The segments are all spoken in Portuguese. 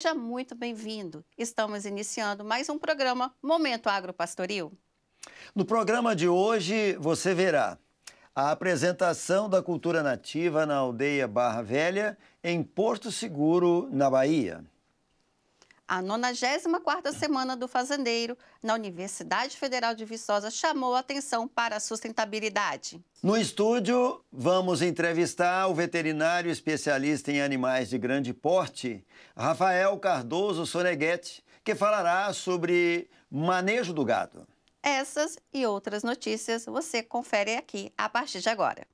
Seja muito bem-vindo. Estamos iniciando mais um programa Momento Agropastoril. No programa de hoje, você verá a apresentação da cultura nativa na aldeia Barra Velha, em Porto Seguro, na Bahia. A 94ª Semana do Fazendeiro, na Universidade Federal de Viçosa, chamou a atenção para a sustentabilidade. No estúdio, vamos entrevistar o veterinário especialista em animais de grande porte, Rafael Cardoso Soneghetti, que falará sobre manejo do gado. Essas e outras notícias você confere aqui a partir de agora.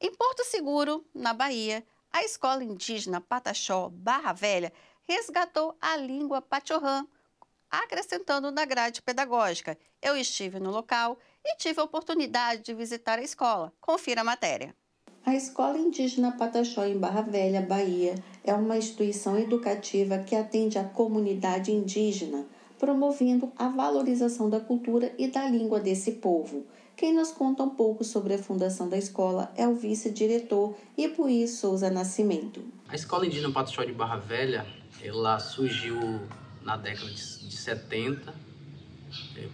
Em Porto Seguro, na Bahia, a escola indígena Pataxó Barra Velha resgatou a língua Pachorrã, acrescentando na grade pedagógica. Eu estive no local e tive a oportunidade de visitar a escola. Confira a matéria. A Escola Indígena Pataxó em Barra Velha, Bahia, é uma instituição educativa que atende a comunidade indígena, promovendo a valorização da cultura e da língua desse povo. Quem nos conta um pouco sobre a fundação da escola é o vice-diretor Ipuí Souza Nascimento. A Escola Indígena Pataxó de Barra Velha, ela surgiu na década de 70,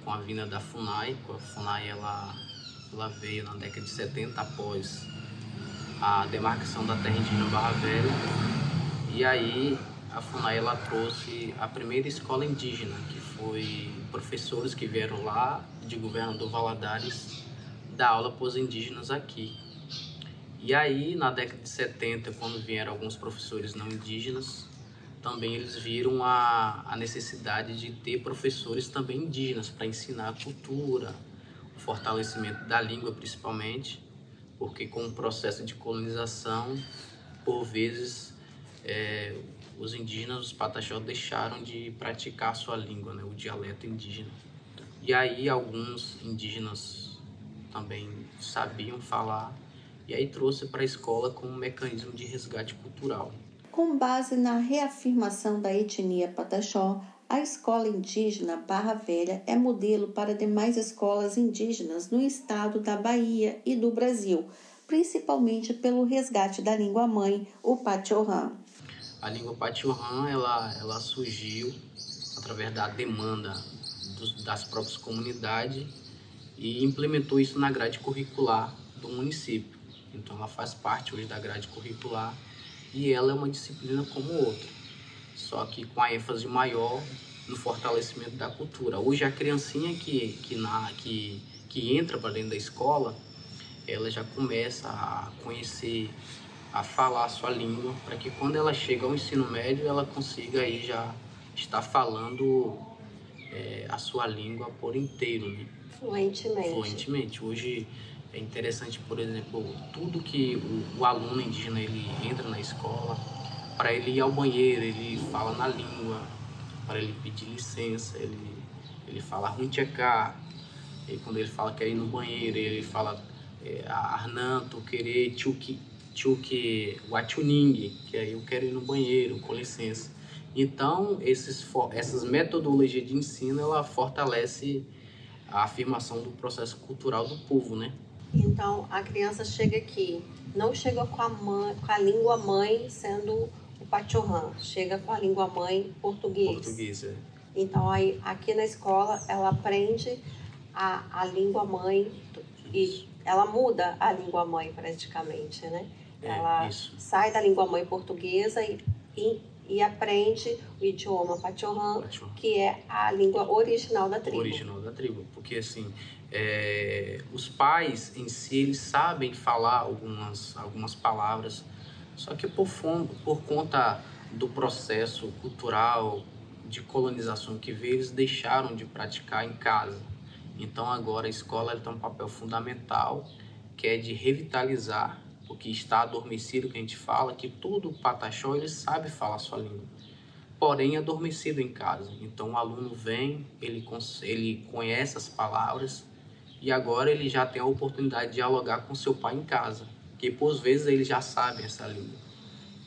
com a vinda da FUNAI. A FUNAI ela veio na década de 70 após a demarcação da terra indígena Barra Velha. E aí a FUNAI ela trouxe a primeira escola indígena, que foi professores que vieram lá de Governador Valadares dar aula para os indígenas aqui. E aí na década de 70, quando vieram alguns professores não indígenas, também eles viram a necessidade de ter professores também indígenas para ensinar a cultura, o fortalecimento da língua principalmente, porque com o processo de colonização, por vezes, os indígenas, os Pataxó, deixaram de praticar a sua língua, né, o dialeto indígena. E aí alguns indígenas também sabiam falar, e aí trouxe para a escola como um mecanismo de resgate cultural. Com base na reafirmação da etnia Pataxó, a Escola Indígena Barra Velha é modelo para demais escolas indígenas no estado da Bahia e do Brasil, principalmente pelo resgate da língua-mãe, o Pachorrã. A língua Pachorrã ela surgiu através da demanda das próprias comunidades e implementou isso na grade curricular do município. Então ela faz parte hoje da grade curricular e ela é uma disciplina como outra, só que com a ênfase maior no fortalecimento da cultura. Hoje a criancinha que entra para dentro da escola, ela já começa a conhecer, a falar a sua língua, para que quando ela chega ao ensino médio, ela consiga aí já estar falando a sua língua por inteiro, né? Fluentemente. Hoje é interessante, por exemplo, tudo que o aluno indígena ele entra na escola, para ele ir ao banheiro, ele fala na língua, para ele pedir licença, ele fala runcheká, e quando ele fala que quer ir no banheiro, ele fala arnanto, querer, tchuki, watuning, que aí eu quero ir no banheiro, com licença. Então, essas metodologias de ensino, ela fortalece a afirmação do processo cultural do povo, né? Então, a criança chega aqui, não chega com a língua mãe sendo o Pachorrã, chega com a língua mãe português. Então, aí, aqui na escola, ela aprende a língua mãe e ela muda a língua mãe praticamente, né? Ela sai da língua mãe portuguesa e aprende o idioma Pachorrã, que é a língua original da tribo. Porque assim, os pais em si, eles sabem falar algumas palavras, só que por conta do processo cultural de colonização que veio, eles deixaram de praticar em casa. Então agora a escola tem um papel fundamental, que é de revitalizar, porque está adormecido, que a gente fala, que todo Pataxó ele sabe falar a sua língua, porém adormecido em casa. Então o aluno vem, ele conhece as palavras e agora ele já tem a oportunidade de dialogar com seu pai em casa, que por vezes eles já sabem essa língua.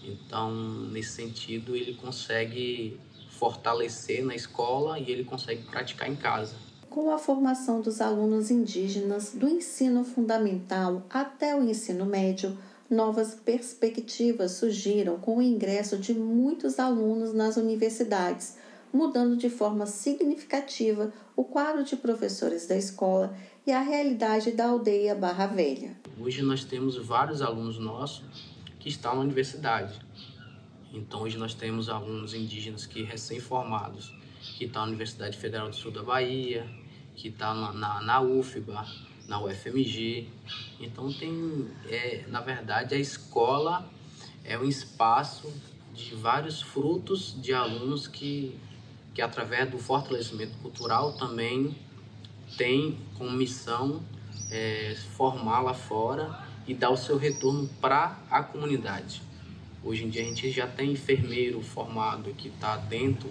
Então, nesse sentido, ele consegue fortalecer na escola e ele consegue praticar em casa. Com a formação dos alunos indígenas do ensino fundamental até o ensino médio, novas perspectivas surgiram com o ingresso de muitos alunos nas universidades, mudando de forma significativa o quadro de professores da escola e a realidade da aldeia Barra Velha. Hoje nós temos vários alunos nossos que estão na universidade. Então hoje nós temos alunos indígenas que recém-formados, que estão na Universidade Federal do Sul da Bahia, que estão na UFBA, na UFMG. Então na verdade a escola é um espaço de vários frutos de alunos que através do fortalecimento cultural também tem como missão formar lá fora e dar o seu retorno para a comunidade. Hoje em dia a gente já tem enfermeiro formado que está dentro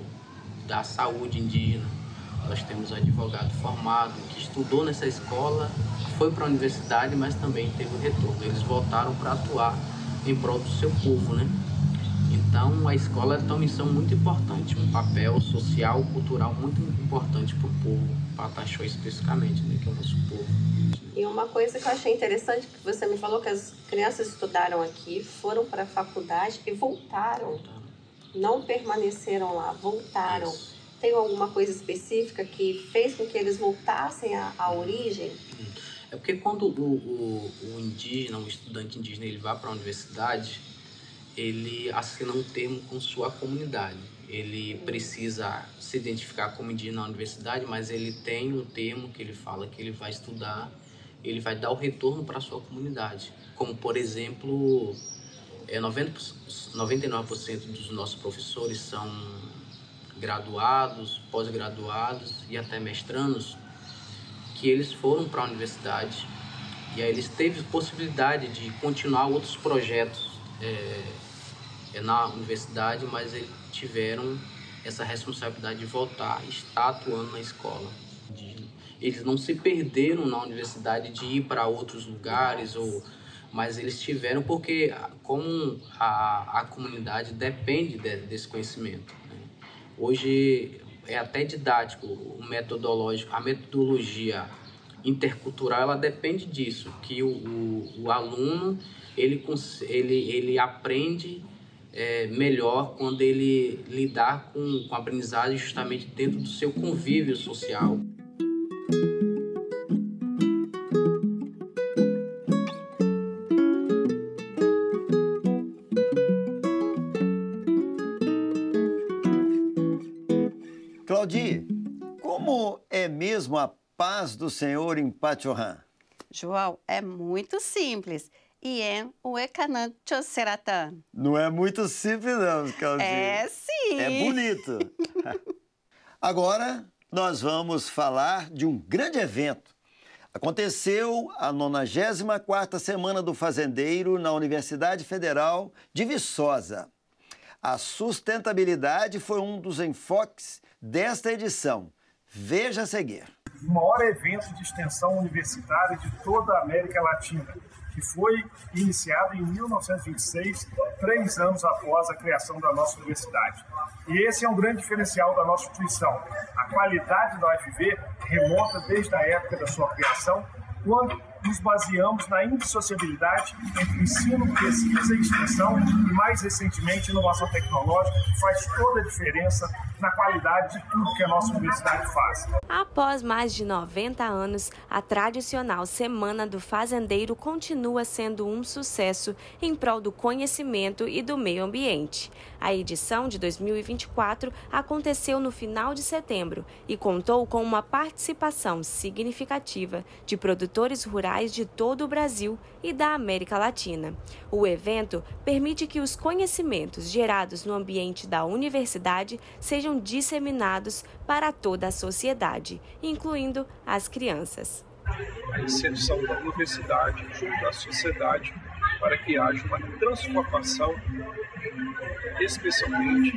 da saúde indígena. Nós temos advogado formado que estudou nessa escola, foi para a universidade, mas também teve o retorno. Eles voltaram para atuar em prol do seu povo, né? Então a escola tem uma missão muito importante, um papel social, cultural muito importante para o povo Pataxó especificamente, né, que é o nosso povo. E uma coisa que eu achei interessante, que você me falou que as crianças estudaram aqui, foram para a faculdade e voltaram. Não permaneceram lá, voltaram. Isso. Tem alguma coisa específica que fez com que eles voltassem à origem? É porque quando o indígena, o estudante indígena, ele vai para a universidade, ele assina um termo com sua comunidade. Ele precisa se identificar como indígena na universidade, mas ele tem um termo que ele fala que ele vai estudar, ele vai dar o retorno para a sua comunidade. Como, por exemplo, 99% dos nossos professores são graduados, pós-graduados e até mestrandos, que eles foram para a universidade e aí eles teve possibilidade de continuar outros projetos na universidade, mas eles tiveram essa responsabilidade de voltar e estar atuando na escola. Eles não se perderam na universidade de ir para outros lugares, mas eles tiveram porque como a comunidade depende desse conhecimento, né? Hoje é até didático, a metodologia intercultural, ela depende disso, que o aluno ele aprende melhor quando ele lidar com a aprendizagem justamente dentro do seu convívio social. Claudir, como é mesmo a paz do Senhor em Pachorrã? João, é muito simples. Ien Uecanã Tchosseratan. Não é muito simples não, Claudir. É sim. É bonito. Agora nós vamos falar de um grande evento. Aconteceu a 94ª Semana do Fazendeiro na Universidade Federal de Viçosa. A sustentabilidade foi um dos enfoques desta edição. Veja a seguir. O maior evento de extensão universitária de toda a América Latina, que foi iniciado em 1926, 3 anos após a criação da nossa universidade. E esse é um grande diferencial da nossa instituição. A qualidade da UFV remonta desde a época da sua criação, quando nos baseamos na indissociabilidade entre ensino, pesquisa e extensão e, mais recentemente, inovação tecnológica, que faz toda a diferença na qualidade de tudo que a nossa universidade faz. Após mais de 90 anos, a tradicional Semana do Fazendeiro continua sendo um sucesso em prol do conhecimento e do meio ambiente. A edição de 2024 aconteceu no final de setembro e contou com uma participação significativa de produtores rurais de todo o Brasil e da América Latina. O evento permite que os conhecimentos gerados no ambiente da universidade sejam disseminados para toda a sociedade, incluindo as crianças. A inserção da universidade junto à sociedade para que haja uma transformação, especialmente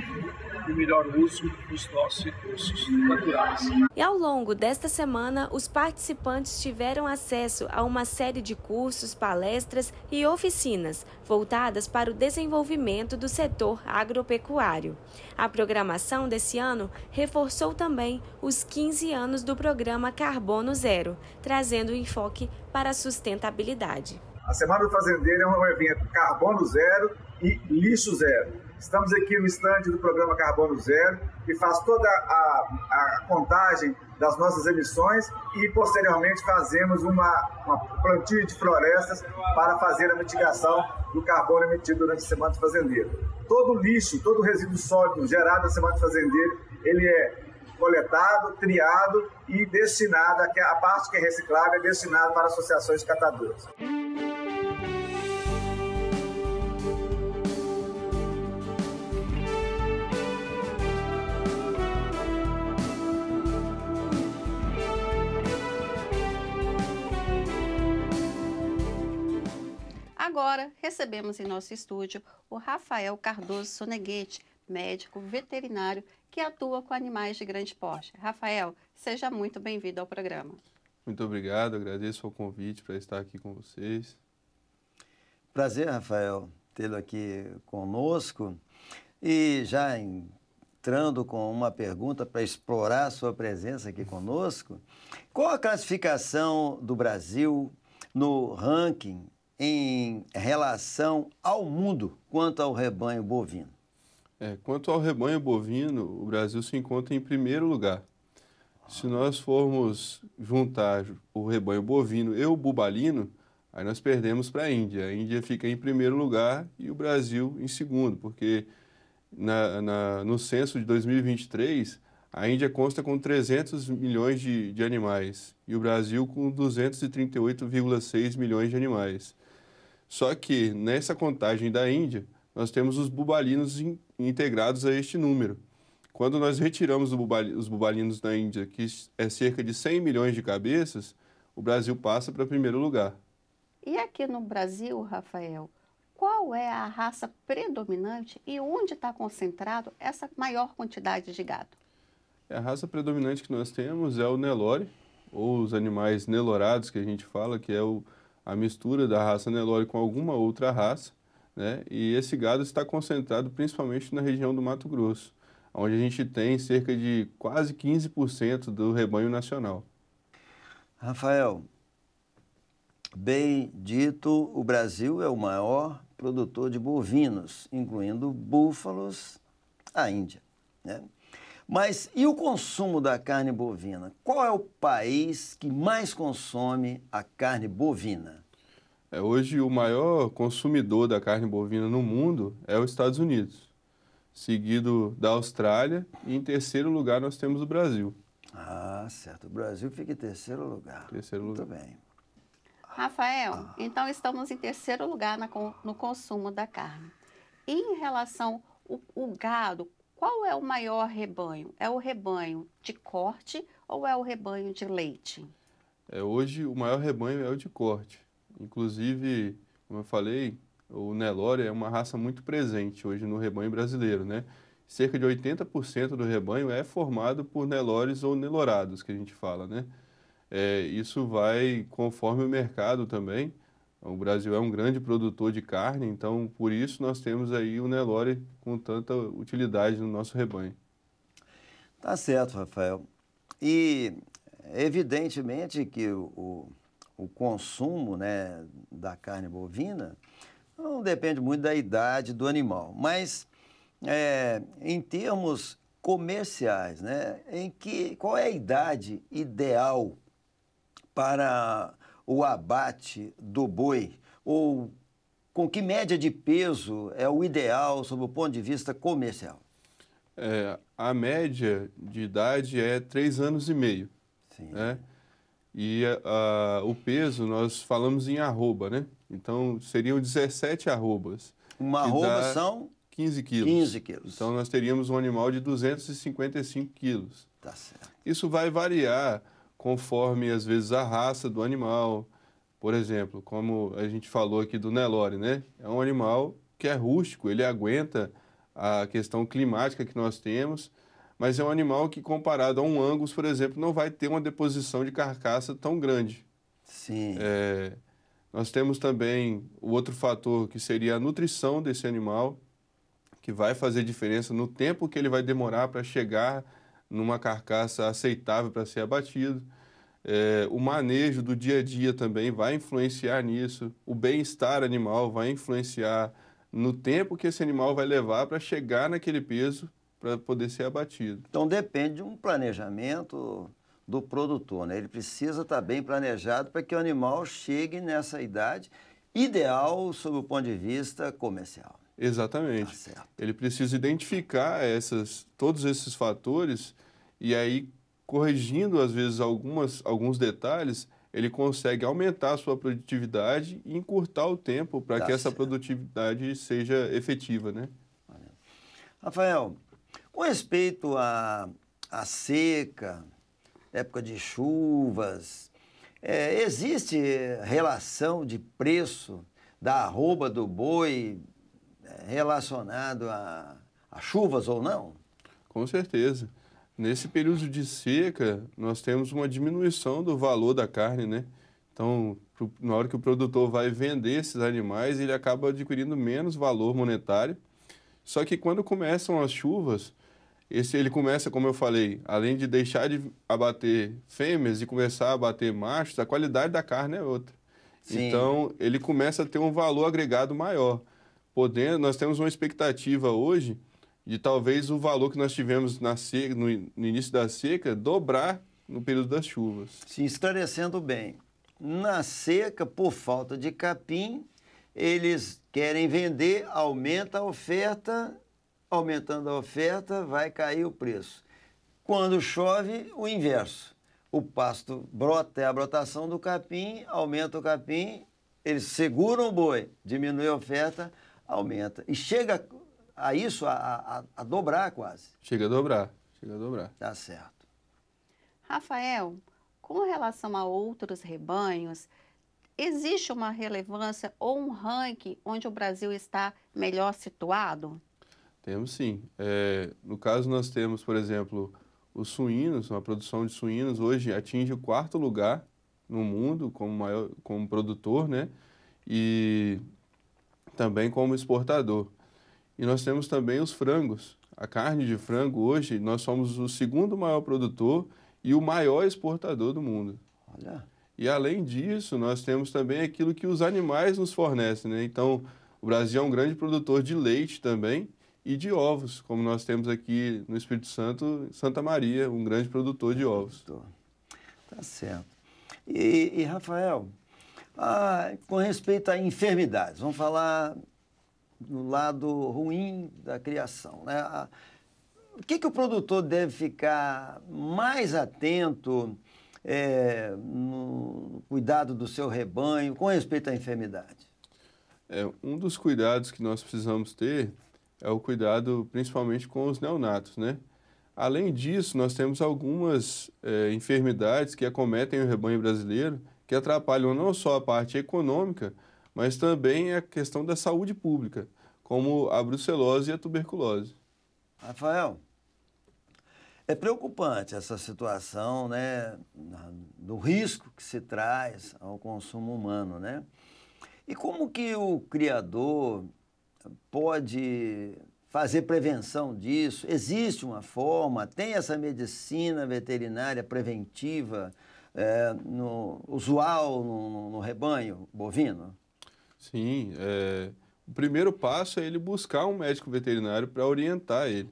e melhor uso dos nossos recursos naturais. E ao longo desta semana, os participantes tiveram acesso a uma série de cursos, palestras e oficinas voltadas para o desenvolvimento do setor agropecuário. A programação desse ano reforçou também os 15 anos do programa Carbono Zero, trazendo enfoque para a sustentabilidade. A Semana do Fazendeiro é um evento Carbono Zero e Lixo Zero. Estamos aqui no estande do programa Carbono Zero, que faz toda a contagem das nossas emissões e, posteriormente, fazemos uma plantio de florestas para fazer a mitigação do carbono emitido durante a Semana do Fazendeiro. Todo lixo, todo resíduo sólido gerado na Semana do Fazendeiro, ele é coletado, triado e destinado, a parte que é reciclável é destinada para associações de catadores. Agora, recebemos em nosso estúdio o Rafael Cardoso Soneghetti, médico veterinário que atua com animais de grande porte. Rafael, seja muito bem-vindo ao programa. Muito obrigado, agradeço o convite para estar aqui com vocês. Prazer, Rafael, tê-lo aqui conosco. E já entrando com uma pergunta para explorar a sua presença aqui conosco, qual a classificação do Brasil no ranking em relação ao mundo quanto ao rebanho bovino? Quanto ao rebanho bovino, o Brasil se encontra em primeiro lugar. Se nós formos juntar o rebanho bovino e o bubalino, aí nós perdemos para a Índia. A Índia fica em primeiro lugar e o Brasil em segundo, porque no censo de 2023, a Índia consta com 300 milhões de animais e o Brasil com 238,6 milhões de animais. Só que nessa contagem da Índia, nós temos os bubalinos integrados a este número. Quando nós retiramos os bubalinos da Índia, que é cerca de 100 milhões de cabeças, o Brasil passa para primeiro lugar. E aqui no Brasil, Rafael, qual é a raça predominante e onde está concentrado essa maior quantidade de gado? A raça predominante que nós temos é o Nelore, ou os animais nelorados, que a gente fala, que é a mistura da raça Nelore com alguma outra raça, né? E esse gado está concentrado principalmente na região do Mato Grosso, onde a gente tem cerca de quase 15% do rebanho nacional. Rafael, bem dito, o Brasil é o maior produtor de bovinos, incluindo búfalos, a Índia, né? Mas e o consumo da carne bovina? Qual é o país que mais consome a carne bovina? Hoje, o maior consumidor da carne bovina no mundo é os Estados Unidos, seguido da Austrália, e em terceiro lugar nós temos o Brasil. Ah, certo. O Brasil fica em terceiro lugar. Muito bem. Rafael, então estamos em terceiro lugar no consumo da carne. E em relação ao gado, qual é o maior rebanho? É o rebanho de corte ou é o rebanho de leite? Hoje, o maior rebanho é o de corte. Inclusive, como eu falei, o Nelore é uma raça muito presente hoje no rebanho brasileiro, né? Cerca de 80% do rebanho é formado por Nelores ou Nelorados, que a gente fala, né? Isso vai conforme o mercado também. O Brasil é um grande produtor de carne, então, por isso, nós temos aí o Nelore com tanta utilidade no nosso rebanho. Tá certo, Rafael. E, evidentemente, que o consumo, né, da carne bovina não depende muito da idade do animal, mas em termos comerciais, né, qual é a idade ideal para o abate do boi? Ou com que média de peso é o ideal sob o ponto de vista comercial? A média de idade é 3 anos e meio. Sim. Né? E o peso, nós falamos em arroba, né? Então, seriam 17 arrobas. Uma arroba são? 15 quilos. 15 quilos. Então, nós teríamos um animal de 255 quilos. Tá certo. Isso vai variar conforme, às vezes, a raça do animal. Por exemplo, como a gente falou aqui do Nelore, né? É um animal que é rústico, ele aguenta a questão climática que nós temos, mas é um animal que, comparado a um Angus, por exemplo, não vai ter uma deposição de carcaça tão grande. Sim. Nós temos também o outro fator, que seria a nutrição desse animal, que vai fazer diferença no tempo que ele vai demorar para chegar numa carcaça aceitável para ser abatido. O manejo do dia a dia também vai influenciar nisso. O bem-estar animal vai influenciar no tempo que esse animal vai levar para chegar naquele peso para poder ser abatido. Então depende de um planejamento do produtor, né? Ele precisa estar bem planejado para que o animal chegue nessa idade ideal sob o ponto de vista comercial. Exatamente. Tá certo. Ele precisa identificar todos esses fatores e aí, corrigindo às vezes alguns detalhes, ele consegue aumentar a sua produtividade e encurtar o tempo para que essa produtividade seja efetiva, né? Rafael, com respeito à seca, época de chuvas, existe relação de preço da arroba do boi relacionado a chuvas ou não? Com certeza. Nesse período de seca, nós temos uma diminuição do valor da carne, né? Então, na hora que o produtor vai vender esses animais, ele acaba adquirindo menos valor monetário. Só que quando começam as chuvas, ele começa, como eu falei, além de deixar de abater fêmeas e começar a abater machos, a qualidade da carne é outra. Sim. Então, ele começa a ter um valor agregado maior. Nós temos uma expectativa hoje de talvez o valor que nós tivemos no início da seca dobrar no período das chuvas. Se esclarecendo bem, na seca, por falta de capim, eles querem vender, aumenta a oferta, aumentando a oferta, vai cair o preço. Quando chove, o inverso. O pasto brota, é a brotação do capim, aumenta o capim, eles seguram o boi, diminui a oferta, aumenta. E chega a isso, a dobrar quase. Chega a dobrar. Tá certo. Rafael, com relação a outros rebanhos, existe uma relevância ou um ranking onde o Brasil está melhor situado? Temos sim. No caso, nós temos, por exemplo, os suínos, a produção de suínos hoje atinge o 4º lugar no mundo como produtor, né? E também como exportador. E nós temos também os frangos. A carne de frango hoje, nós somos o 2º maior produtor e o maior exportador do mundo. Olha. E além disso, nós temos também aquilo que os animais nos fornecem, né? Então, o Brasil é um grande produtor de leite também e de ovos, como nós temos aqui no Espírito Santo, Santa Maria, um grande produtor de ovos. Tá certo. E Rafael, com respeito a enfermidades, vamos falar no lado ruim da criação, né? O que o produtor deve ficar mais atento no cuidado do seu rebanho com respeito à enfermidade? Um dos cuidados que nós precisamos ter é o cuidado principalmente com os neonatos, né? Além disso, nós temos algumas enfermidades que acometem o rebanho brasileiro que atrapalham não só a parte econômica, mas também a questão da saúde pública, como a brucelose e a tuberculose. Rafael, é preocupante essa situação, né, do risco que se traz ao consumo humano, né? E como que o criador pode fazer prevenção disso? Existe uma forma? Tem essa medicina veterinária preventiva usual no rebanho bovino? Sim, o primeiro passo é ele buscar um médico veterinário para orientar ele,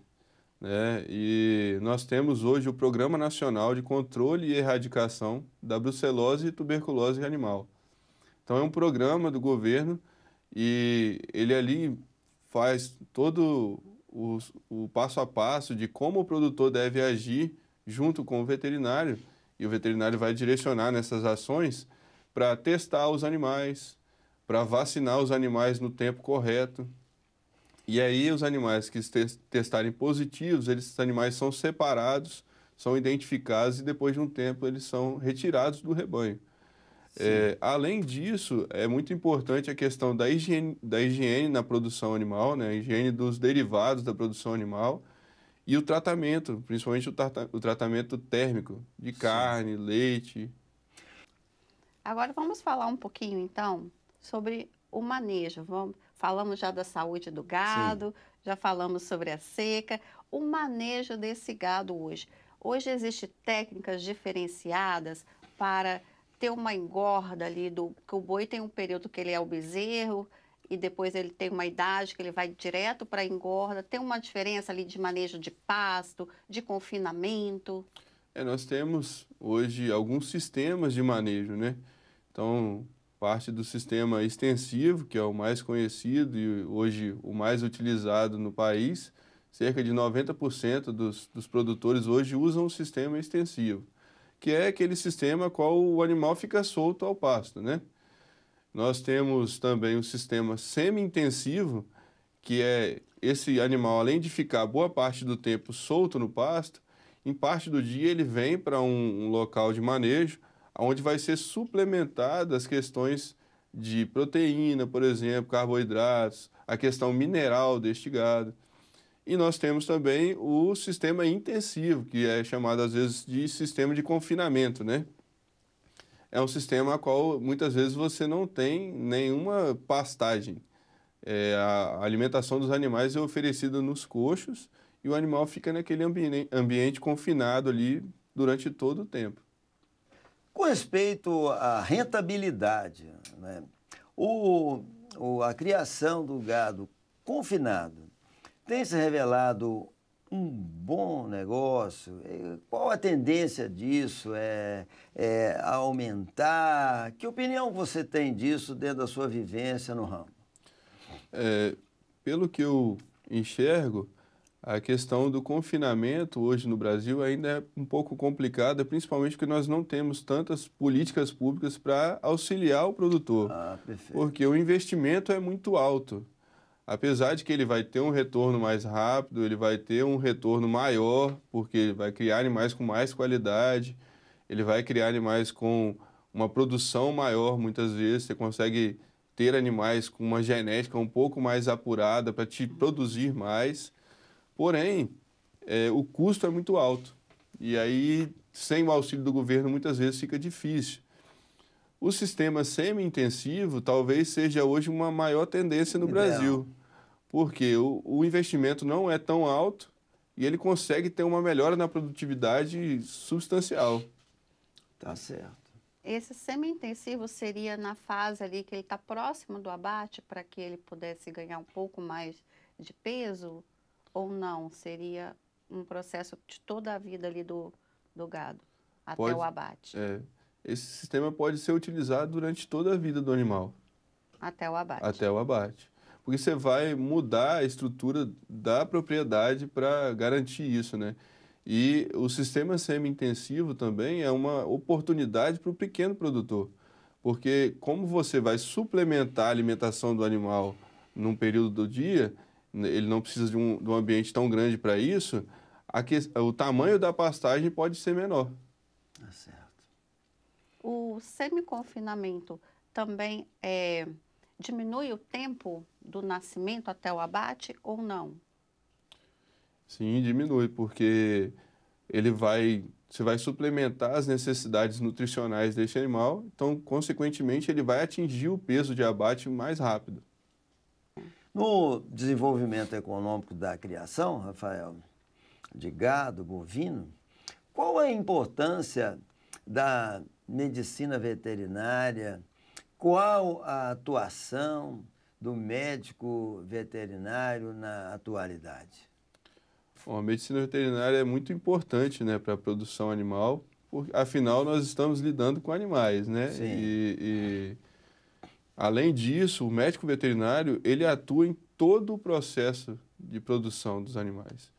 né? E nós temos hoje o Programa Nacional de Controle e Erradicação da Brucelose e Tuberculose Animal. Então é um programa do governo e ele ali faz todo o passo a passo de como o produtor deve agir junto com o veterinário, e o veterinário vai direcionar nessas ações para testar os animais, para vacinar os animais no tempo correto. E aí os animais que testarem positivos, esses animais são separados, são identificados e depois de um tempo eles são retirados do rebanho. Além disso, é muito importante a questão da higiene na produção animal, né? A higiene dos derivados da produção animal e o tratamento, principalmente o tratamento térmico de carne, leite. Agora vamos falar um pouquinho, então, sobre o manejo. Falamos já da saúde do gado, já falamos sobre a seca. O manejo desse gado hoje. Hoje existem técnicas diferenciadas para ter uma engorda ali, que o boi tem um período que ele é o bezerro e depois ele tem uma idade que ele vai direto para a engorda. Tem uma diferença ali de manejo de pasto, de confinamento? Nós temos hoje alguns sistemas de manejo, né? Então, parte do sistema extensivo, que é o mais conhecido e hoje o mais utilizado no país, cerca de 90% dos produtores hoje usam o sistema extensivo, que é aquele sistema qual o animal fica solto ao pasto, né? Nós temos também o sistema semi-intensivo, que é esse animal, além de ficar boa parte do tempo solto no pasto, em parte do dia ele vem para um local de manejo, onde vai ser suplementada as questões de proteína, por exemplo, carboidratos, a questão mineral deste gado. E nós temos também o sistema intensivo, que é chamado às vezes de sistema de confinamento, né? É um sistema a qual muitas vezes você não tem nenhuma pastagem. A alimentação dos animais é oferecida nos coxos e o animal fica naquele ambiente confinado ali durante todo o tempo. Com respeito à rentabilidade, né? A criação do gado confinado tem se revelado um bom negócio? Qual a tendência disso? É aumentar? Que opinião você tem disso dentro da sua vivência no ramo? Pelo que eu enxergo, a questão do confinamento hoje no Brasil ainda é um pouco complicada, principalmente porque nós não temos tantas políticas públicas para auxiliar o produtor. Porque o investimento é muito alto. Apesar de que ele vai ter um retorno mais rápido, ele vai ter um retorno maior, porque ele vai criar animais com mais qualidade, ele vai criar animais com uma produção maior, muitas vezes. Você consegue ter animais com uma genética um pouco mais apurada para te produzir mais. Porém, o custo é muito alto. E aí, sem o auxílio do governo, muitas vezes fica difícil. O sistema semi-intensivo talvez seja hoje uma maior tendência no Brasil, porque o investimento não é tão alto e ele consegue ter uma melhora na produtividade substancial. Tá certo. Esse semi-intensivo seria na fase ali que ele está próximo do abate para que ele pudesse ganhar um pouco mais de peso? Ou não? Seria um processo de toda a vida ali do gado, até o abate? Esse sistema pode ser utilizado durante toda a vida do animal. Até o abate? Até o abate. Porque você vai mudar a estrutura da propriedade para garantir isso, né? E o sistema semi-intensivo também é uma oportunidade para o pequeno produtor. Porque como você vai suplementar a alimentação do animal num período do dia, ele não precisa de um ambiente tão grande para isso, o tamanho da pastagem pode ser menor. Tá certo. O semi-confinamento também diminui o tempo do nascimento até o abate ou não? Sim, diminui, porque você vai suplementar as necessidades nutricionais desse animal, então, consequentemente, ele vai atingir o peso de abate mais rápido. No desenvolvimento econômico da criação, Rafael, de gado bovino, qual a importância da medicina veterinária? Qual a atuação do médico veterinário na atualidade? Bom, a medicina veterinária é muito importante, né, para a produção animal, porque, afinal, nós estamos lidando com animais, né? Sim. Além disso, o médico veterinário, ele atua em todo o processo de produção dos animais.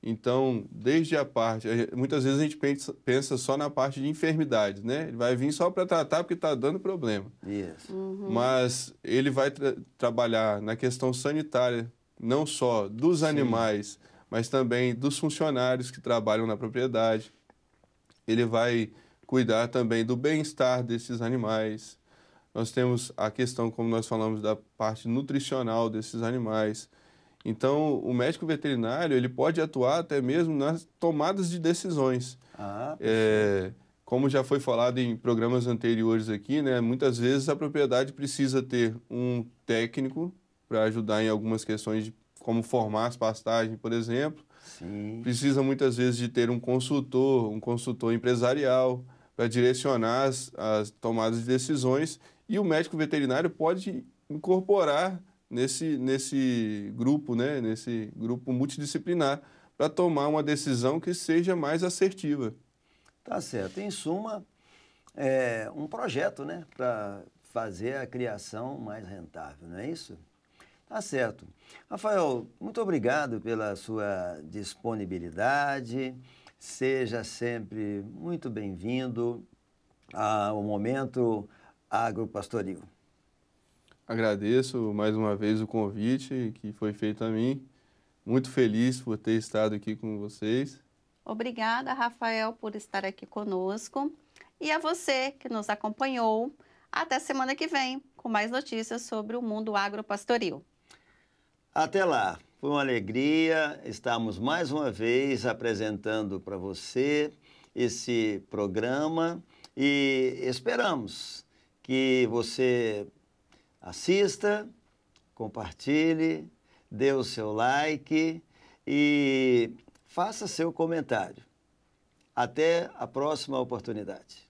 Então, desde a parte... Muitas vezes a gente pensa só na parte de enfermidades, né? Ele vai vir só para tratar porque está dando problema. Isso. Uhum. Mas ele vai trabalhar na questão sanitária, não só dos animais, mas também dos funcionários que trabalham na propriedade. Ele vai cuidar também do bem-estar desses animais. Nós temos a questão, como nós falamos, da parte nutricional desses animais. Então, o médico veterinário ele pode atuar até mesmo nas tomadas de decisões. Como já foi falado em programas anteriores aqui, né, muitas vezes a propriedade precisa ter um técnico para ajudar em algumas questões de como formar as pastagens, por exemplo. Sim. Precisa muitas vezes de ter um consultor empresarial para direcionar as tomadas de decisões, e o médico veterinário pode incorporar nesse grupo, né, nesse grupo multidisciplinar, para tomar uma decisão que seja mais assertiva. Tá certo. Em suma, um projeto, né, para fazer a criação mais rentável, não é isso? Tá certo. Rafael, muito obrigado pela sua disponibilidade. Seja sempre muito bem-vindo ao Momento Agropastoril. Agradeço mais uma vez o convite que foi feito a mim. Muito feliz por ter estado aqui com vocês. Obrigada, Rafael, por estar aqui conosco. E a você que nos acompanhou. Até semana que vem, com mais notícias sobre o mundo agropastoril. Até lá. Foi uma alegria estarmos mais uma vez apresentando para você esse programa e esperamos que você assista, compartilhe, dê o seu like e faça seu comentário. Até a próxima oportunidade.